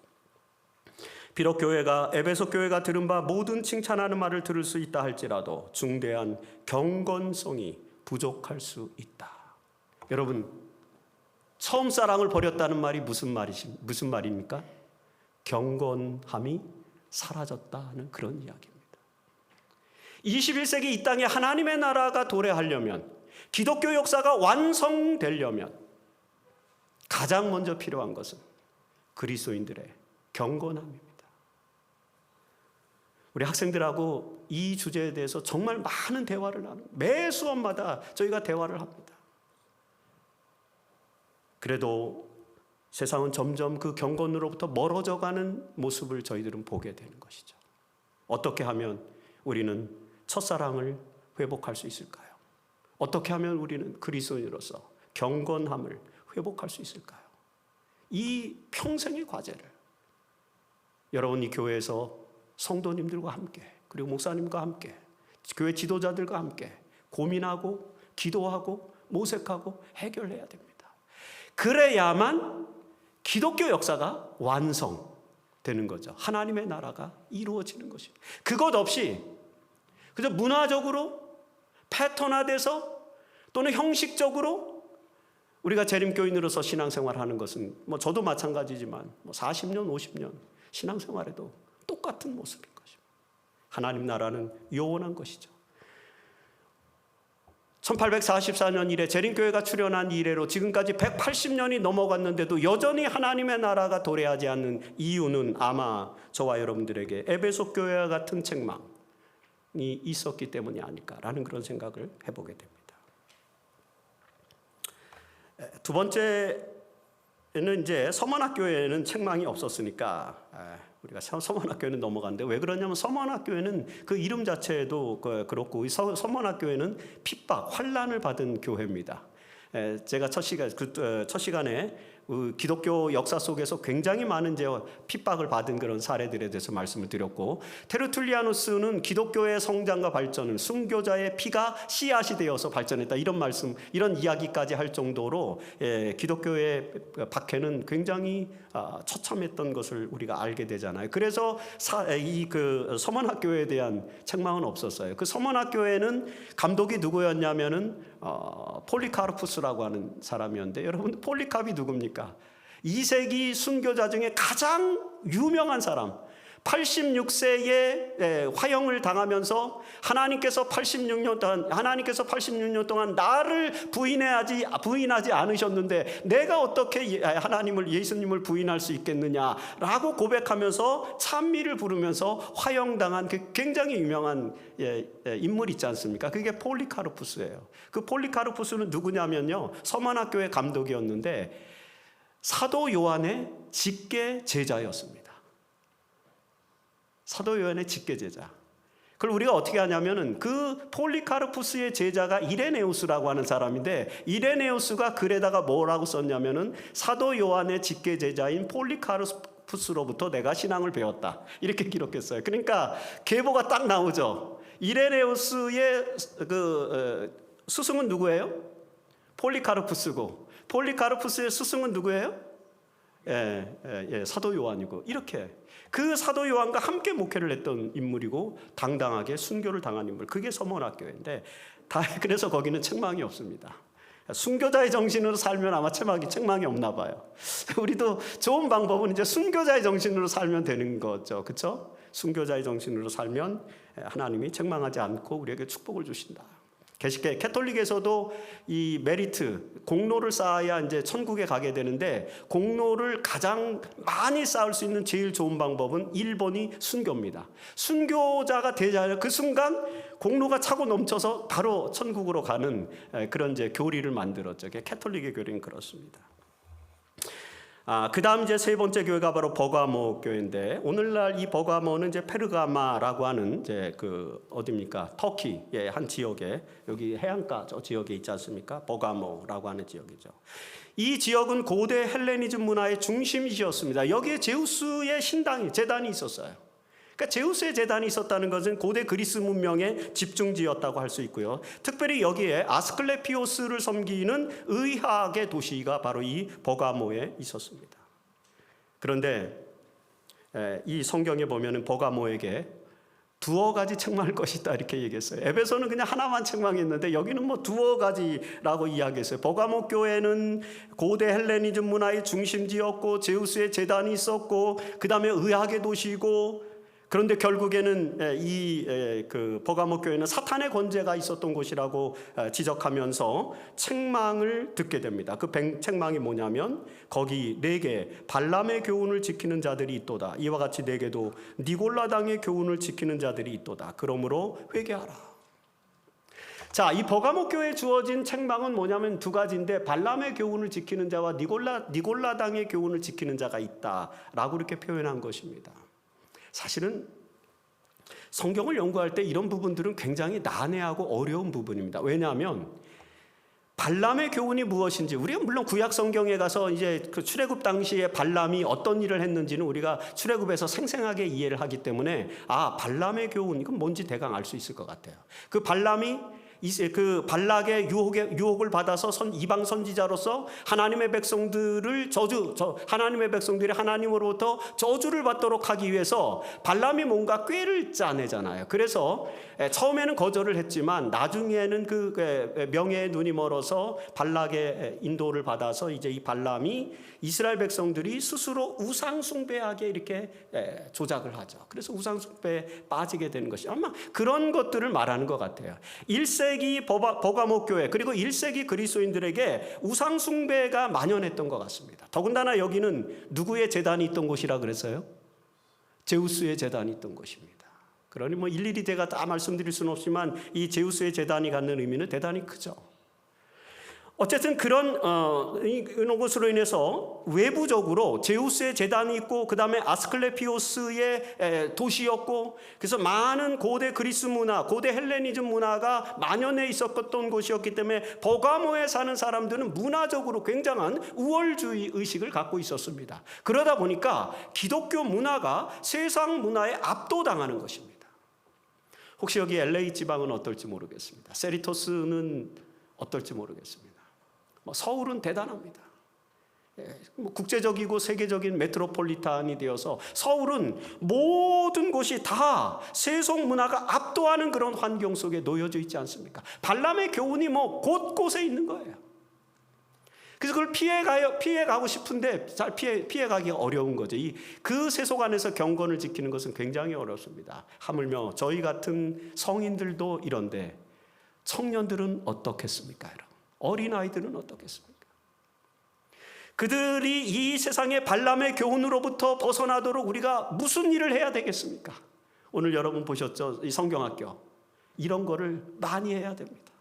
비록 교회가 에베소 교회가 들은 바 모든 칭찬하는 말을 들을 수 있다 할지라도 중대한 경건성이 부족할 수 있다. 여러분, 처음 사랑을 버렸다는 말이 무슨 말입니까? 경건함이 사라졌다는 그런 이야기입니다. 21세기 이 땅에 하나님의 나라가 도래하려면, 기독교 역사가 완성되려면 가장 먼저 필요한 것은 그리스도인들의 경건함입니다. 우리 학생들하고 이 주제에 대해서 정말 많은 대화를 나누고 매 수업마다 저희가 대화를 합니다. 그래도 세상은 점점 그 경건으로부터 멀어져가는 모습을 저희들은 보게 되는 것이죠. 어떻게 하면 우리는 첫사랑을 회복할 수 있을까요? 어떻게 하면 우리는 그리스도인으로서 경건함을 회복할 수 있을까요? 이 평생의 과제를 여러분, 이 교회에서 성도님들과 함께, 그리고 목사님과 함께, 교회 지도자들과 함께 고민하고 기도하고 모색하고 해결해야 됩니다. 그래야만 기독교 역사가 완성되는 거죠. 하나님의 나라가 이루어지는 것입니다. 그것 없이 그저 문화적으로 패턴화돼서 또는 형식적으로 우리가 재림교인으로서 신앙생활하는 것은 저도 마찬가지지만 40년, 50년 신앙생활에도 똑같은 모습인 것입니다. 하나님 나라는 요원한 것이죠. 1844년 이래 재림교회가 출현한 이래로 지금까지 180년이 넘어갔는데도 여전히 하나님의 나라가 도래하지 않는 이유는 아마 저와 여러분들에게 에베소 교회와 같은 책망이 있었기 때문이 아닐까라는 그런 생각을 해보게 됩니다. 두 번째는 이제 서머나교회에는 책망이 없었으니까 우리가 서머나교회는 넘어갔는데, 왜 그러냐면 서머나교회는 그 이름 자체도 그렇고 서머나교회는 핍박, 환난을 받은 교회입니다. 제가 첫 시간에 기독교 역사 속에서 굉장히 많은 핍박을 받은 그런 사례들에 대해서 말씀을 드렸고, 테르툴리아누스는 기독교의 성장과 발전은 순교자의 피가 씨앗이 되어서 발전했다, 이런 말씀, 이런 이야기까지 할 정도로 기독교의 박해는 굉장히 처참했던 것을 우리가 알게 되잖아요. 그래서 이 서문학교에 대한 책망은 없었어요. 그 서문학교에는 감독이 누구였냐면은 폴리카르푸스라고 하는 사람이었는데, 여러분 폴리카르이 누굽니까? 2세기 순교자 중에 가장 유명한 사람, 86세에 화형을 당하면서 하나님께서 86년 동안 나를 부인하지 않으셨는데 내가 어떻게 예수님을 부인할 수 있겠느냐라고 고백하면서 찬미를 부르면서 화형당한 그 굉장히 유명한 인물 있지 않습니까? 그게 폴리카르푸스예요. 그 폴리카르푸스는 누구냐면요, 서문학교의 감독이었는데 사도 요한의 직계 제자였습니다. 사도 요한의 직계 제자. 그걸 우리가 어떻게 하냐면은 그 폴리카르푸스의 제자가 이레네우스라고 하는 사람인데, 이레네우스가 글에다가 뭐라고 썼냐면은 사도 요한의 직계 제자인 폴리카르푸스로부터 내가 신앙을 배웠다, 이렇게 기록했어요. 그러니까 계보가 딱 나오죠. 이레네우스의 스승은 누구예요? 폴리카르푸스고, 폴리카르푸스의 스승은 누구예요? 사도 요한이고, 이렇게 그 사도 요한과 함께 목회를 했던 인물이고 당당하게 순교를 당한 인물, 그게 서문학교인데, 그래서 거기는 책망이 없습니다. 순교자의 정신으로 살면 아마 책망이 없나 봐요. 우리도 좋은 방법은 이제 순교자의 정신으로 살면 되는 거죠, 그렇죠? 순교자의 정신으로 살면 하나님이 책망하지 않고 우리에게 축복을 주신다. 캐톨릭에서도 이 메리트, 공로를 쌓아야 이제 천국에 가게 되는데, 공로를 가장 많이 쌓을 수 있는 제일 좋은 방법은 1번이 순교입니다. 순교자가 되자 그 순간 공로가 차고 넘쳐서 바로 천국으로 가는 그런 이제 교리를 만들었죠. 캐톨릭의 교리는 그렇습니다. 그 다음 이제 세 번째 교회가 바로 버가모 교회인데, 오늘날 이 버가모는 이제 페르가마라고 하는 이제 어디입니까? 터키의 한 지역에, 여기 해안가 저 지역에 있지 않습니까? 버가모라고 하는 지역이죠. 이 지역은 고대 헬레니즘 문화의 중심지였습니다. 여기에 제우스의 재단이 있었어요. 그러니까 제우스의 재단이 있었다는 것은 고대 그리스 문명의 집중지였다고 할 수 있고요. 특별히 여기에 아스클레피오스를 섬기는 의학의 도시가 바로 이 버가모에 있었습니다. 그런데 이 성경에 보면은 버가모에게 두어 가지 책망할 것이다, 이렇게 얘기했어요. 에베소는 그냥 하나만 책망했는데 여기는 뭐 두어 가지라고 이야기했어요. 버가모 교회는 고대 헬레니즘 문화의 중심지였고 제우스의 재단이 있었고 그 다음에 의학의 도시고, 그런데 결국에는 버가모 교회는 사탄의 권세가 있었던 곳이라고 지적하면서 책망을 듣게 됩니다. 그 책망이 뭐냐면, 거기 4개 발람의 교훈을 지키는 자들이 있도다. 이와 같이 4개도 니골라당의 교훈을 지키는 자들이 있도다. 그러므로 회개하라. 자, 이 버가모 교회에 주어진 책망은 뭐냐면 2가지인데, 발람의 교훈을 지키는 자와 니골라당의 교훈을 지키는 자가 있다라고 이렇게 표현한 것입니다. 사실은 성경을 연구할 때 이런 부분들은 굉장히 난해하고 어려운 부분입니다. 왜냐하면 발람의 교훈이 무엇인지, 우리가 물론 구약 성경에 가서 이제 그 출애굽 당시에 발람이 어떤 일을 했는지는 우리가 출애굽에서 생생하게 이해를 하기 때문에 발람의 교훈, 이건 뭔지 대강 알 수 있을 것 같아요. 그 발람이 그 발락의 유혹을 받아서 이방 선지자로서 하나님의 백성들이 하나님으로부터 저주를 받도록 하기 위해서 발람이 뭔가 꾀를 짜내잖아요. 그래서 처음에는 거절을 했지만 나중에는 그 명예의 눈이 멀어서 발락의 인도를 받아서 이제 이 발람이 이스라엘 백성들이 스스로 우상 숭배하게 이렇게 조작을 하죠. 그래서 우상 숭배에 빠지게 되는 것이 아마 그런 것들을 말하는 것 같아요. 1세기 버가모 교회 그리고 1세기 그리스도인들에게 우상 숭배가 만연했던 것 같습니다. 더군다나 여기는 누구의 제단이 있던 곳이라 그랬어요? 제우스의 제단이 있던 곳입니다. 그러니 뭐 일일이 제가 다 말씀드릴 수는 없지만 이 제우스의 제단이 갖는 의미는 대단히 크죠. 어쨌든 이런 것으로 인해서 외부적으로 제우스의 제단이 있고 그 다음에 아스클레피오스의 도시였고, 그래서 많은 고대 그리스 문화, 고대 헬레니즘 문화가 만연해 있었던 곳이었기 때문에 버가모에 사는 사람들은 문화적으로 굉장한 우월주의 의식을 갖고 있었습니다. 그러다 보니까 기독교 문화가 세상 문화에 압도당하는 것입니다. 혹시 여기 LA 지방은 어떨지 모르겠습니다. 세리토스는 어떨지 모르겠습니다. 서울은 대단합니다. 국제적이고 세계적인 메트로폴리탄이 되어서 서울은 모든 곳이 다 세속 문화가 압도하는 그런 환경 속에 놓여져 있지 않습니까? 발람의 교훈이 곳곳에 있는 거예요. 그래서 그걸 피해가고 싶은데 잘 피해가기 어려운 거죠. 그 세속 안에서 경건을 지키는 것은 굉장히 어렵습니다. 하물며 저희 같은 성인들도 이런데 청년들은 어떻겠습니까, 여러분? 어린아이들은 어떻겠습니까? 그들이 이 세상의 발람의 교훈으로부터 벗어나도록 우리가 무슨 일을 해야 되겠습니까? 오늘 여러분 보셨죠? 이 성경학교. 이런 거를 많이 해야 됩니다.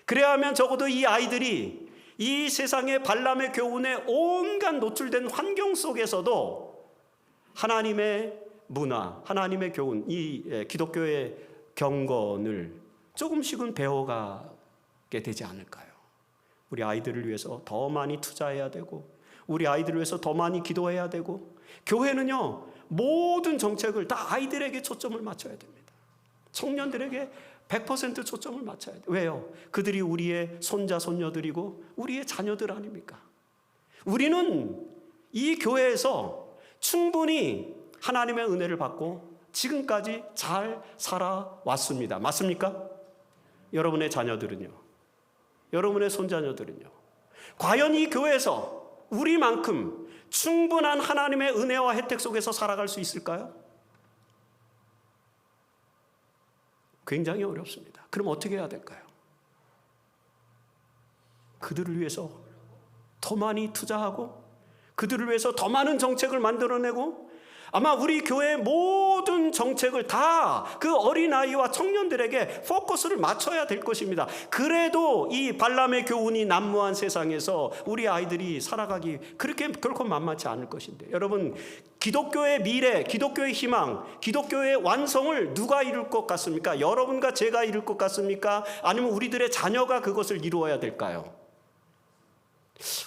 그래야 하면 적어도 이 아이들이 이 세상의 발람의 교훈에 온갖 노출된 환경 속에서도 하나님의 문화, 하나님의 교훈, 이 기독교의 경건을 조금씩은 배워가게 되지 않을까요? 우리 아이들을 위해서 더 많이 투자해야 되고, 우리 아이들을 위해서 더 많이 기도해야 되고, 교회는요 모든 정책을 다 아이들에게 초점을 맞춰야 됩니다. 청년들에게 100% 초점을 맞춰야 돼요. 왜요? 그들이 우리의 손자 손녀들이고 우리의 자녀들 아닙니까? 우리는 이 교회에서 충분히 하나님의 은혜를 받고 지금까지 잘 살아왔습니다. 맞습니까? 여러분의 자녀들은요? 여러분의 손자녀들은요? 과연 이 교회에서 우리만큼 충분한 하나님의 은혜와 혜택 속에서 살아갈 수 있을까요? 굉장히 어렵습니다. 그럼 어떻게 해야 될까요? 그들을 위해서 더 많이 투자하고, 그들을 위해서 더 많은 정책을 만들어내고, 아마 우리 교회의 모든 정책을 다 그 어린아이와 청년들에게 포커스를 맞춰야 될 것입니다. 그래도 이 발람의 교훈이 난무한 세상에서 우리 아이들이 살아가기 그렇게 결코 만만치 않을 것인데, 여러분, 기독교의 미래, 기독교의 희망, 기독교의 완성을 누가 이룰 것 같습니까? 여러분과 제가 이룰 것 같습니까? 아니면 우리들의 자녀가 그것을 이루어야 될까요?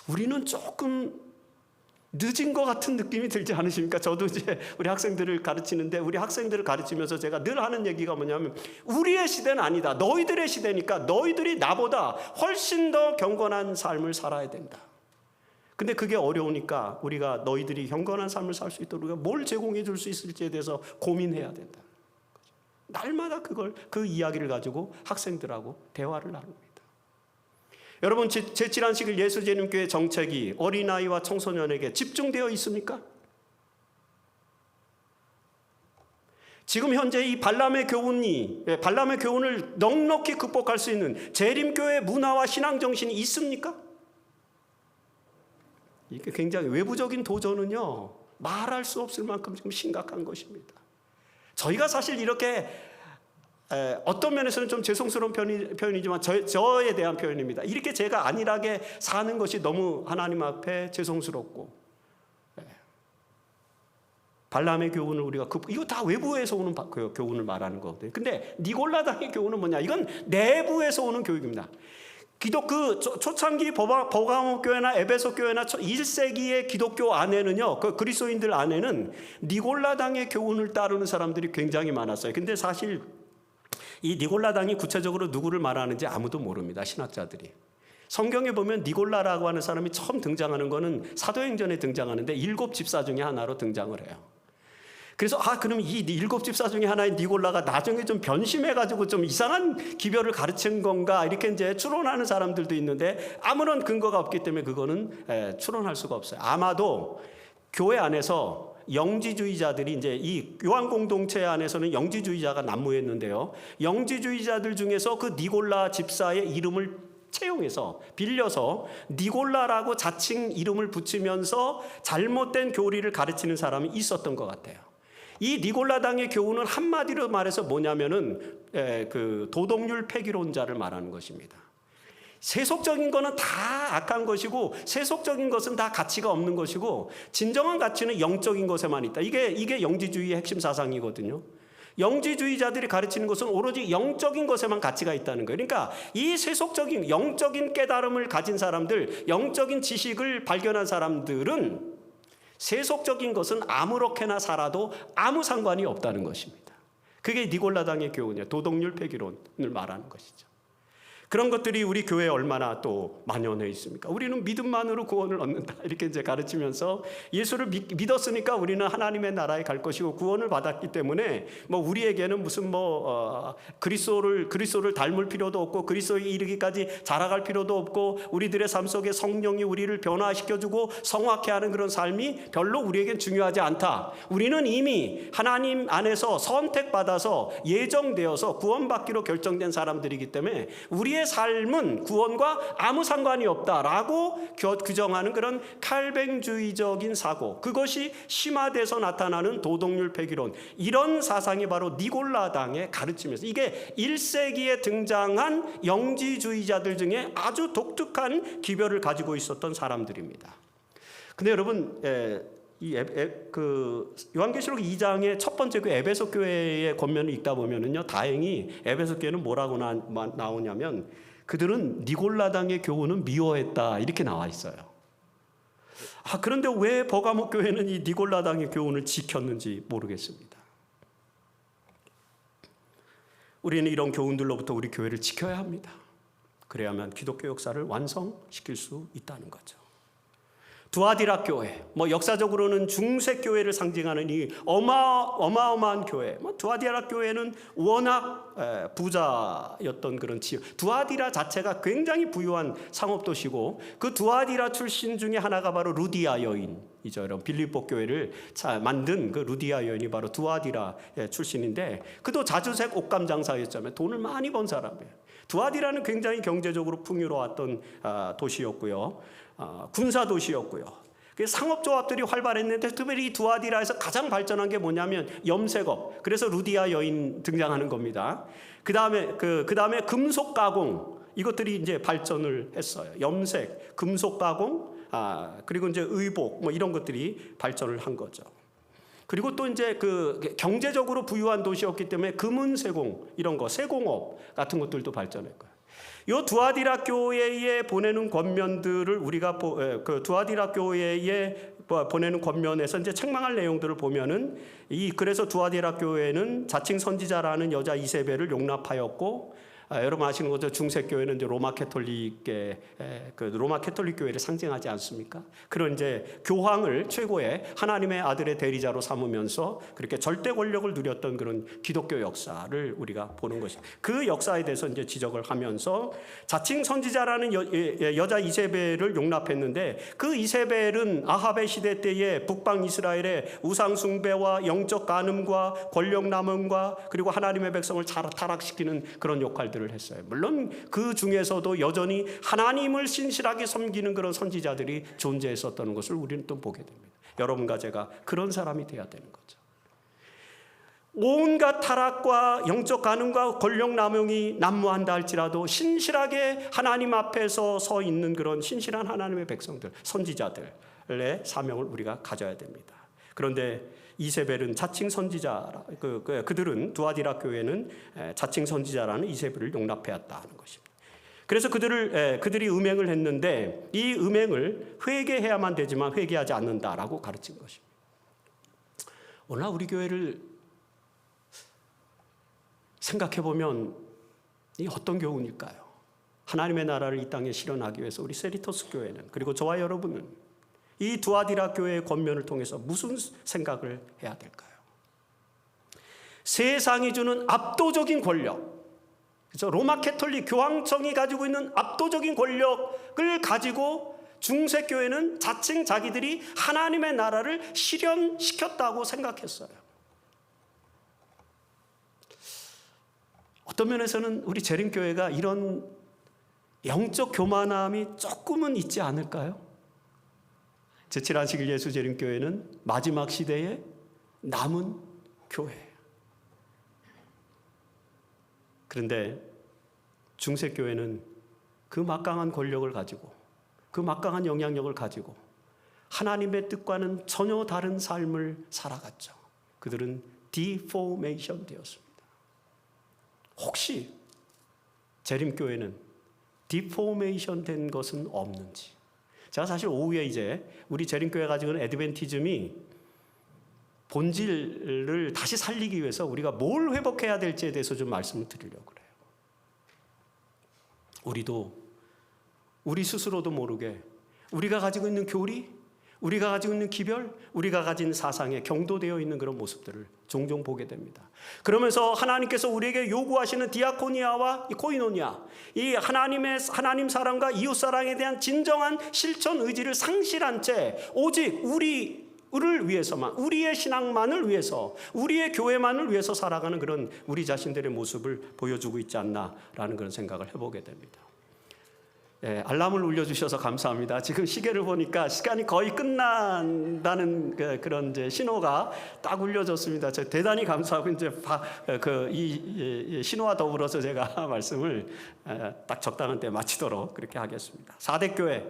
우리는 조금 늦은 것 같은 느낌이 들지 않으십니까? 저도 이제 우리 학생들을 가르치는데, 우리 학생들을 가르치면서 제가 늘 하는 얘기가 뭐냐면, 우리의 시대는 아니다. 너희들의 시대니까 너희들이 나보다 훨씬 더 경건한 삶을 살아야 된다. 근데 그게 어려우니까 우리가 너희들이 경건한 삶을 살 수 있도록 우리가 뭘 제공해 줄 수 있을지에 대해서 고민해야 된다. 날마다 그 이야기를 가지고 학생들하고 대화를 나눕니다. 여러분, 제7안식일 예수재림교회 정책이 어린아이와 청소년에게 집중되어 있습니까? 지금 현재 이 발람의 교훈을 넉넉히 극복할 수 있는 재림교회 문화와 신앙정신이 있습니까? 이게 굉장히 외부적인 도전은요, 말할 수 없을 만큼 지금 심각한 것입니다. 저희가 사실 이렇게 어떤 면에서는 좀 죄송스러운 표현이지만 저에 대한 표현입니다. 이렇게 제가 안일하게 사는 것이 너무 하나님 앞에 죄송스럽고, 발람의 교훈을 우리가 이거 다 외부에서 오는 교훈을 말하는 거거든요. 근데 니골라당의 교훈은 뭐냐? 이건 내부에서 오는 교육입니다. 기독교 초창기 버가모 교회나 에베소 교회나 1세기의 기독교 안에는요, 그 그리스도인들 안에는 니골라당의 교훈을 따르는 사람들이 굉장히 많았어요. 근데 사실 이 니골라당이 구체적으로 누구를 말하는지 아무도 모릅니다. 신학자들이. 성경에 보면 니골라라고 하는 사람이 처음 등장하는 거는 사도행전에 등장하는데 7 집사 중에 하나로 등장을 해요. 그래서 그럼 이 7 집사 중에 하나인 니골라가 나중에 좀 변심해가지고 좀 이상한 기별을 가르친 건가, 이렇게 이제 추론하는 사람들도 있는데 아무런 근거가 없기 때문에 그거는 추론할 수가 없어요. 아마도 교회 안에서 영지주의자들이 이제 이 요한 공동체 안에서는 영지주의자가 난무했는데요. 영지주의자들 중에서 그 니골라 집사의 이름을 채용해서 빌려서 니골라라고 자칭 이름을 붙이면서 잘못된 교리를 가르치는 사람이 있었던 것 같아요. 이 니골라당의 교훈은 한마디로 말해서 뭐냐면은 그 도덕률 폐기론자를 말하는 것입니다. 세속적인 거는 다 악한 것이고 세속적인 것은 다 가치가 없는 것이고 진정한 가치는 영적인 것에만 있다. 이게 영지주의의 핵심 사상이거든요. 영지주의자들이 가르치는 것은 오로지 영적인 것에만 가치가 있다는 거예요. 그러니까 이 세속적인 영적인 깨달음을 가진 사람들, 영적인 지식을 발견한 사람들은 세속적인 것은 아무렇게나 살아도 아무 상관이 없다는 것입니다. 그게 니골라당의 교훈이에요. 도덕률 폐기론을 말하는 것이죠. 그런 것들이 우리 교회에 얼마나 또 만연해 있습니까? 우리는 믿음만으로 구원을 얻는다 이렇게 이제 가르치면서 예수를 믿었으니까 우리는 하나님의 나라에 갈 것이고 구원을 받았기 때문에 뭐 우리에게는 무슨 그리스도를 닮을 필요도 없고 그리스도에 이르기까지 자라갈 필요도 없고 우리들의 삶 속에 성령이 우리를 변화시켜주고 성화케 하는 그런 삶이 별로 우리에겐 중요하지 않다. 우리는 이미 하나님 안에서 선택받아서 예정되어서 구원받기로 결정된 사람들이기 때문에 우리의 삶은 구원과 아무 상관이 없다라고 규정하는 그런 칼뱅주의적인 사고, 그것이 심화돼서 나타나는 도덕률 폐기론, 이런 사상이 바로 니골라당의 가르침이었어요. 이게 1세기에 등장한 영지주의자들 중에 아주 독특한 기별을 가지고 있었던 사람들입니다. 근데 여러분, 요한계시록 2장의 첫 번째 그 에베소 교회의 권면을 읽다 보면은요, 다행히 에베소 교회는 뭐라고 나오냐면 그들은 니골라당의 교훈은 미워했다 이렇게 나와 있어요. 그런데 왜 버가모 교회는 이 니골라당의 교훈을 지켰는지 모르겠습니다. 우리는 이런 교훈들로부터 우리 교회를 지켜야 합니다. 그래야만 기독교 역사를 완성시킬 수 있다는 거죠. 두아디라 교회, 역사적으로는 중세 교회를 상징하는 이 어마어마한 교회. 두아디라 교회는 워낙 부자였던 그런 지역. 두아디라 자체가 굉장히 부유한 상업 도시고 그 두아디라 출신 중에 하나가 바로 루디아 여인이죠. 여러분, 빌립보 교회를 만든 그 루디아 여인이 바로 두아디라 출신인데 그도 자주색 옷감 장사였잖아요. 돈을 많이 번 사람이에요. 두아디라는 굉장히 경제적으로 풍요로웠던 도시였고요. 군사 도시였고요. 상업조합들이 활발했는데 특별히 두아디라에서 가장 발전한 게 뭐냐면 염색업. 그래서 루디아 여인 등장하는 겁니다. 그 다음에 금속 가공, 이것들이 이제 발전을 했어요. 염색, 금속 가공, 그리고 이제 의복 이런 것들이 발전을 한 거죠. 그리고 또 이제 경제적으로 부유한 도시였기 때문에 금은 세공, 이런 거, 세공업 같은 것들도 발전했고요. 이 두아디라 교회에 보내는 권면들을 우리가 두아디라 교회에 보내는 권면에서 이제 책망할 내용들을 보면은 그래서 두아디라 교회는 자칭 선지자라는 여자 이세벨을 용납하였고, 여러분 아시는 거죠? 중세 교회는 이제 로마 캐톨릭 교회를 상징하지 않습니까? 그런 이제 교황을 최고의 하나님의 아들의 대리자로 삼으면서 그렇게 절대 권력을 누렸던 그런 기독교 역사를 우리가 보는 것입니다. 그 역사에 대해서 이제 지적을 하면서 자칭 선지자라는 여자 이세벨을 용납했는데 그 이세벨은 아합의 시대 때에 북방 이스라엘의 우상 숭배와 영적 간음과 권력 남용과 그리고 하나님의 백성을 타락시키는 그런 역할들 을 했어요. 물론 그 중에서도 여전히 하나님을 신실하게 섬기는 그런 선지자들이 존재했었다는 것을 우리는 또 보게 됩니다. 여러분과 제가 그런 사람이 돼야 되는 거죠. 온갖 타락과 영적 간음과 권력 남용이 난무한다 할지라도 신실하게 하나님 앞에서 서 있는 그런 신실한 하나님의 백성들, 선지자들의 사명을 우리가 가져야 됩니다. 그런데 이세벨은 자칭 선지자, 그들은 두아디라 교회는 자칭 선지자라는 이세벨을 용납해왔다 하는 것입니다. 그래서 그들이 음행을 했는데 이 음행을 회개해야만 되지만 회개하지 않는다라고 가르친 것입니다. 오늘 우리 교회를 생각해 보면 이 어떤 교훈일까요? 하나님의 나라를 이 땅에 실현하기 위해서 우리 세리토스 교회는, 그리고 저와 여러분은 이 두아디라 교회의 권면을 통해서 무슨 생각을 해야 될까요? 세상이 주는 압도적인 권력, 그래서 로마 캐톨릭 교황청이 가지고 있는 압도적인 권력을 가지고 중세 교회는 자칭 자기들이 하나님의 나라를 실현시켰다고 생각했어요. 어떤 면에서는 우리 재림교회가 이런 영적 교만함이 조금은 있지 않을까요? 제7안식일 예수재림교회는 마지막 시대에 남은 교회예요. 그런데 중세교회는 그 막강한 권력을 가지고, 그 막강한 영향력을 가지고 하나님의 뜻과는 전혀 다른 삶을 살아갔죠. 그들은 디포메이션 되었습니다. 혹시 재림교회는 디포메이션 된 것은 없는지. 제가 사실 오후에 이제 우리 재림교회가 가지고 있는 애드벤티즘이 본질을 다시 살리기 위해서 우리가 뭘 회복해야 될지에 대해서 좀 말씀을 드리려고 그래요. 우리도 우리 스스로도 모르게 우리가 가지고 있는 교리, 우리가 가지고 있는 기별, 우리가 가진 사상에 경도되어 있는 그런 모습들을 종종 보게 됩니다. 그러면서 하나님께서 우리에게 요구하시는 디아코니아와 코이노니아, 이 하나님 사랑과 이웃 사랑에 대한 진정한 실천 의지를 상실한 채 오직 우리를 위해서만, 우리의 신앙만을 위해서, 우리의 교회만을 위해서 살아가는 그런 우리 자신들의 모습을 보여주고 있지 않나라는 그런 생각을 해보게 됩니다. 알람을 울려주셔서 감사합니다. 지금 시계를 보니까 시간이 거의 끝난다는 그런 이제 신호가 딱 울려졌습니다. 저 대단히 감사하고 이제 이 신호와 더불어서 제가 말씀을 딱 적당한 때 마치도록 그렇게 하겠습니다. 4대 교회,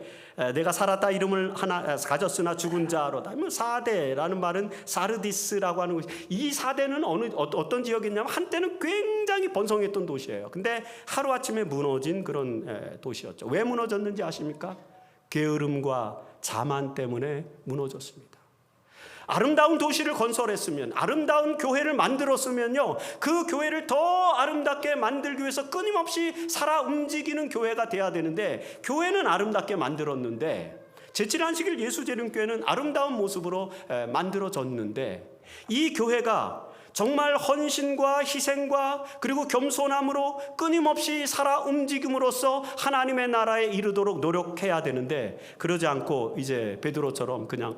내가 살았다 이름을 하나 가졌으나 죽은 자로다. 4대라는 말은 사르디스라고 하는 것이, 이 4대는 어떤 지역이냐면 한때는 굉장히 번성했던 도시예요. 근데 하루아침에 무너진 그런 도시였죠. 왜 무너졌는지 아십니까? 게으름과 자만 때문에 무너졌습니다. 아름다운 도시를 건설했으면, 아름다운 교회를 만들었으면요, 그 교회를 더 아름답게 만들기 위해서 끊임없이 살아 움직이는 교회가 돼야 되는데, 교회는 아름답게 만들었는데, 제7안식일 예수재림교회는 아름다운 모습으로 만들어졌는데, 이 교회가 정말 헌신과 희생과 그리고 겸손함으로 끊임없이 살아 움직임으로써 하나님의 나라에 이르도록 노력해야 되는데, 그러지 않고 이제 베드로처럼 그냥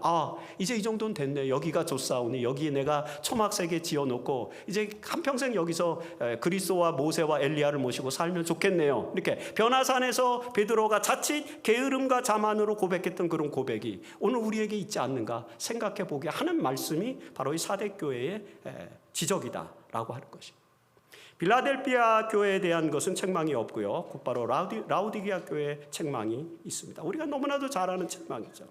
이제 이 정도는 됐네, 여기가 좋사오니 여기 내가 초막세계 지어놓고 이제 한평생 여기서 그리스도와 모세와 엘리야를 모시고 살면 좋겠네요, 이렇게 변화산에서 베드로가 자칫 게으름과 자만으로 고백했던 그런 고백이 오늘 우리에게 있지 않는가 생각해 보게 하는 말씀이 바로 이 4대 교회의 지적이다라고 하는 것입니다. 빌라델피아 교회에 대한 것은 책망이 없고요, 곧바로 라우디게아 교회의 책망이 있습니다. 우리가 너무나도 잘 아는 책망이죠.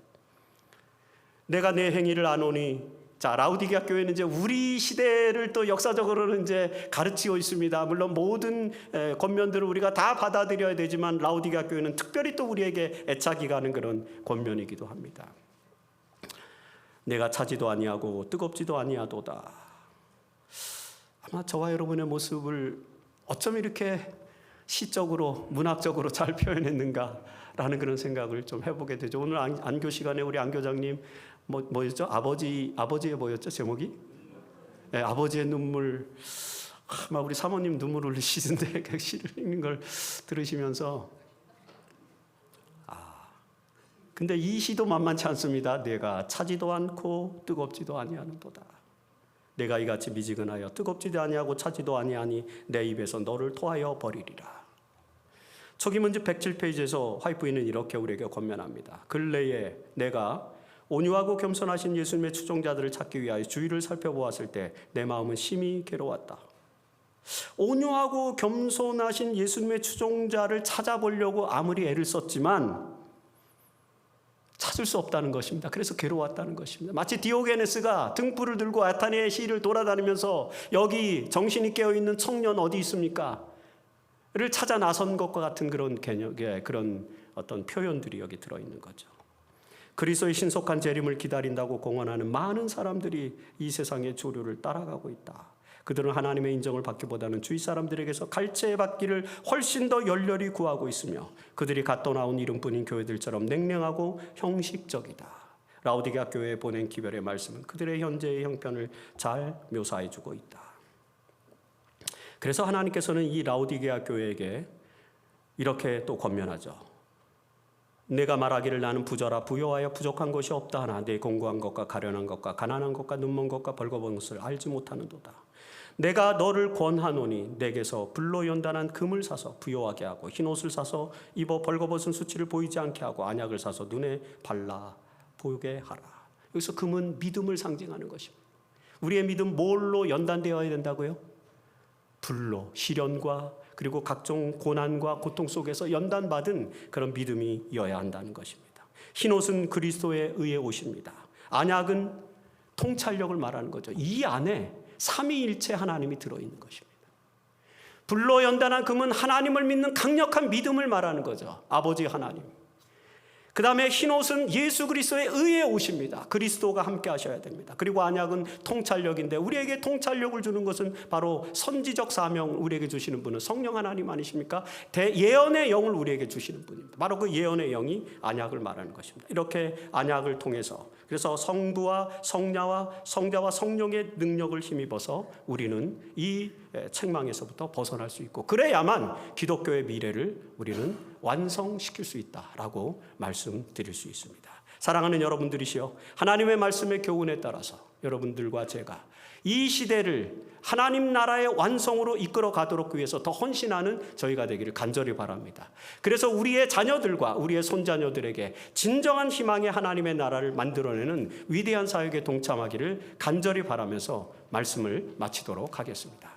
내가 내 행위를 아노니. 자, 라우디게아 교회는 이제 우리 시대를 또 역사적으로는 이제 가르치고 있습니다. 물론 모든 권면들을 우리가 다 받아들여야 되지만 라우디게아 교회는 특별히 또 우리에게 애착이 가는 그런 권면이기도 합니다. 내가 차지도 아니하고 뜨겁지도 아니하도다. 아마 저와 여러분의 모습을 어쩜 이렇게 시적으로 문학적으로 잘 표현했는가라는 그런 생각을 좀 해보게 되죠. 오늘 안교 시간에 우리 안교장님 뭐였죠? 아버지의 뭐였죠? 제목이? 네, 아버지의 눈물. 아마 우리 사모님 눈물 흘리시던데 그 시를 읽는 걸 들으시면서 근데 이 시도 만만치 않습니다. 내가 차지도 않고 뜨겁지도 아니하는도다. 내가 이같이 미지근하여 뜨겁지도 아니하고 차지도 아니하니 내 입에서 너를 토하여 버리리라. 초기 문집 107페이지에서 화이트부인은 이렇게 우리에게 권면합니다. 근래에 내가 온유하고 겸손하신 예수님의 추종자들을 찾기 위하여 주위를 살펴보았을 때 내 마음은 심히 괴로웠다. 온유하고 겸손하신 예수님의 추종자를 찾아보려고 아무리 애를 썼지만 찾을 수 없다는 것입니다. 그래서 괴로웠다는 것입니다. 마치 디오게네스가 등불을 들고 아테네의 시를 돌아다니면서 여기 정신이 깨어있는 청년 어디 있습니까? 를 찾아 나선 것과 같은 그런 개념의 그런 어떤 표현들이 여기 들어있는 거죠. 그리스도의 신속한 재림을 기다린다고 공언하는 많은 사람들이 이 세상의 주류를 따라가고 있다. 그들은 하나님의 인정을 받기보다는 주위 사람들에게서 갈채받기를 훨씬 더 열렬히 구하고 있으며 그들이 갖다 나온 이름뿐인 교회들처럼 냉랭하고 형식적이다. 라우디게아 교회에 보낸 기별의 말씀은 그들의 현재의 형편을 잘 묘사해주고 있다. 그래서 하나님께서는 이 라우디게아 교회에게 이렇게 또 권면하죠. 내가 말하기를 나는 부자라 부요하여 부족한 것이 없다 하나 내 공고한 것과 가련한 것과 가난한 것과 눈먼 것과 벌거벗은 것을 알지 못하는도다. 내가 너를 권하노니 내게서 불로 연단한 금을 사서 부요하게 하고 흰옷을 사서 입어 벌거벗은 수치를 보이지 않게 하고 안약을 사서 눈에 발라 보게 하라. 여기서 금은 믿음을 상징하는 것입니다. 우리의 믿음 뭘로 연단되어야 된다고요? 불로, 시련과 그리고 각종 고난과 고통 속에서 연단받은 그런 믿음이어야 한다는 것입니다. 흰옷은 그리스도에 의해 옷입니다. 안약은 통찰력을 말하는 거죠. 이 안에 삼위일체 하나님이 들어있는 것입니다. 불로 연단한 금은 하나님을 믿는 강력한 믿음을 말하는 거죠. 아버지 하나님. 그 다음에 흰옷은 예수 그리스도에 의해 옷입니다. 그리스도가 함께 하셔야 됩니다. 그리고 안약은 통찰력인데, 우리에게 통찰력을 주는 것은 바로 선지적 사명 우리에게 주시는 분은 성령 하나님 아니십니까? 예언의 영을 우리에게 주시는 분입니다. 바로 그 예언의 영이 안약을 말하는 것입니다. 이렇게 안약을 통해서, 그래서 성부와 성자와 성령의 능력을 힘입어서 우리는 이 책망에서부터 벗어날 수 있고, 그래야만 기독교의 미래를 우리는 완성시킬 수 있다라고 말씀드릴 수 있습니다. 사랑하는 여러분들이시여, 하나님의 말씀의 교훈에 따라서 여러분들과 제가 이 시대를 하나님 나라의 완성으로 이끌어 가도록 위해서 더 헌신하는 저희가 되기를 간절히 바랍니다. 그래서 우리의 자녀들과 우리의 손자녀들에게 진정한 희망의 하나님의 나라를 만들어내는 위대한 사역에 동참하기를 간절히 바라면서 말씀을 마치도록 하겠습니다.